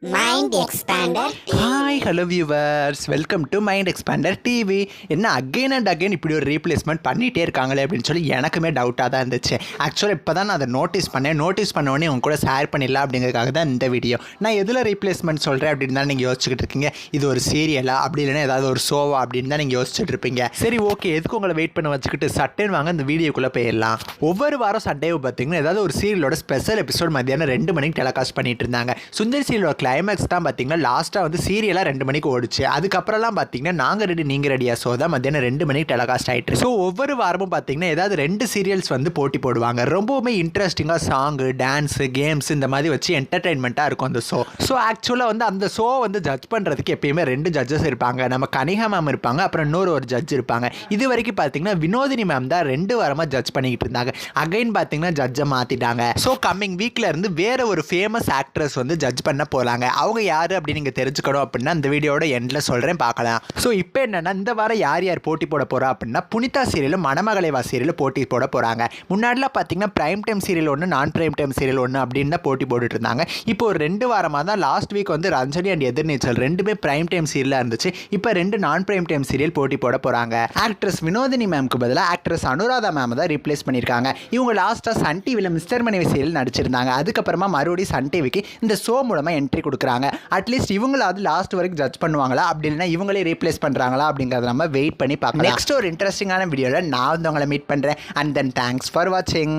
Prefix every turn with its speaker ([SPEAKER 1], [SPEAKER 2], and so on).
[SPEAKER 1] Mind Expander
[SPEAKER 2] hi hello viewers, welcome to mind expander TV. என்ன again and again இப்படி ஒரு replacement பண்ணிகிட்டே இருக்காங்களே அப்படின்னு சொல்லி எனக்குமே டவுட்டாக தான் இருந்துச்சு. ஆக்சுவலாக இப்போ தான் நான் அதை நோட்டீஸ் பண்ணோடனே உங்க கூட ஷேர் பண்ணிடலாம் அப்படிங்கிறதுக்காக தான் இந்த வீடியோ. நான் எதில் ரீப்ளேஸ்மெண்ட் சொல்கிறேன் அப்படின்னு தான் நீங்கள் யோசிச்சுக்கிட்டு இருக்கீங்க. இது ஒரு சீரியலா அப்படி இல்லைன்னா ஏதாவது ஒரு ஷோவா அப்படின்னு தான் நீங்கள் யோசிச்சுட்டு இருப்பீங்க. சரி, ஓகே, எதுக்கு உங்களை வெயிட் பண்ண வச்சுக்கிட்டு சட்டேன்னு வாங்க இந்த வீடியோக்குள்ளே போயிடலாம். ஒவ்வொரு வாரம் சண்டேவை பார்த்தீங்கன்னா ஏதாவது ஒரு சீரியலோட ஸ்பெஷல் எபிசோட் மத்தியானம் 2 மணிக்கு டெலிகாஸ்ட் பண்ணிட்டு இருந்தாங்க. சுந்தர் சீரியலோட கிளைமேக்ஸ் தான் பார்த்தீங்கன்னா லாஸ்ட்டாக வந்து சீரியலாக 2 மணிக்கு ஓடிச்சு. அதுக்கப்புறம்லாம் பார்த்தீங்கன்னா நாங்கள் ரெடி நீங்கள் ரெடியா ஷோ தான் மத்தியானம் 2 மணிக்கு டெலிகாஸ்ட் ஆகிட்டு. ஸோ ஒவ்வொரு வாரமும் பார்த்தீங்கன்னா ஏதாவது 2 சீரியல்ஸ் வந்து போட்டி போடுவாங்க. ரொம்பவுமே இன்ட்ரெஸ்டிங்காக சாங்கு, டான்ஸு, கேம்ஸ் இந்த மாதிரி வச்சு என்டர்டைன்மெண்ட்டாக இருக்கும் அந்த ஷோ. ஸோ ஆக்சுவலாக வந்து அந்த ஷோ வந்து ஜட்ஜ் பண்ணுறதுக்கு எப்பயுமே 2 ஜட்ஜஸ் இருப்பாங்க. நம்ம கனிகா மேம் இருப்பாங்க, அப்புறம் இன்னொரு ஒரு ஜட்ஜ் இருப்பாங்க. இது வரைக்கும் பார்த்தீங்கன்னா வினோதினி மேம் தான் 2 வாரமாக ஜட்ஜ் பண்ணிக்கிட்டு இருந்தாங்க. அகைன் பார்த்தீங்கன்னா ஜட்ஜை மாற்றிட்டாங்க. ஸோ கம்மிங் வீக்கில் இருந்து வேற ஒரு ஃபேமஸ் ஆக்ட்ரஸ் வந்து ஜட்ஜ் பண்ண போகிறாங்க. அவங்க யார் அப்படின்னு நீங்கள் தெரிஞ்சுக்கணும் அப்படின்னா இந்த வீடியோட எண்டில் சொல்கிறேன், பார்க்கலாம். ஸோ இப்போ என்னென்னா இந்த வாரம் யார் யார் போட்டி போட போகிறா அப்படின்னா புனிதா சீரியலும் மணமகளைவா சீரியலும் போட்டி போட போகிறாங்க. முன்னாடிலாம் பார்த்தீங்கன்னா பிரைம் டைம் சீரியல் ஒன்று, நான் பிரைம் டைம் சீரியல் ஒன்று அப்படின்னு தான் போட்டி போட்டுட்டு இருந்தாங்க. இப்போ ஒரு 2 வாரமாக தான் லாஸ்ட் வீக் வந்து ரஞ்சனி அண்ட் எதிர்நீச்சல் 2மே பிரைம் டைம் சீரியலாக இருந்துச்சு. இப்போ 2 நான் பிரைம் டைம் சீரியல் போட்டி போட போகிறாங்க. ஆக்ட்ரஸ் வினோதினி மேம்க்கு பதிலாக ஆக்ட்ரஸ் அனுராதா மேம் தான் ரீப்ளேஸ் பண்ணியிருக்காங்க. இவங்க லாஸ்ட்டாக சன் டிவியில் மிஸ்டர் மனைவி சீரியல் நடிச்சிருந்தாங்க. அதுக்கப்புறமா மறுபடியும் சன் டிவிக்கு இந்த ஷோ மூலமாக என்ட்ரி கொடுக்குறாங்க. அட்லீஸ்ட் இவங்களாவது லாஸ்ட் வரைக்கும் ஜட்ஜ் பண்ணுவாங்களா, அப்படி இல்லைன்னா இவங்களே ரீப்ளேஸ் பண்ணுறாங்களா அப்படிங்கிறத நம்ம வெயிட் பண்ணி பார்க்கலாம். நெக்ஸ்ட் ஒரு இன்ட்ரெஸ்டிங்கான வீடியோவில் நான் வந்து உங்களை மீட் பண்ணுறேன். அண்ட் தென் தேங்க்ஸ் ஃபார் வாட்சிங்.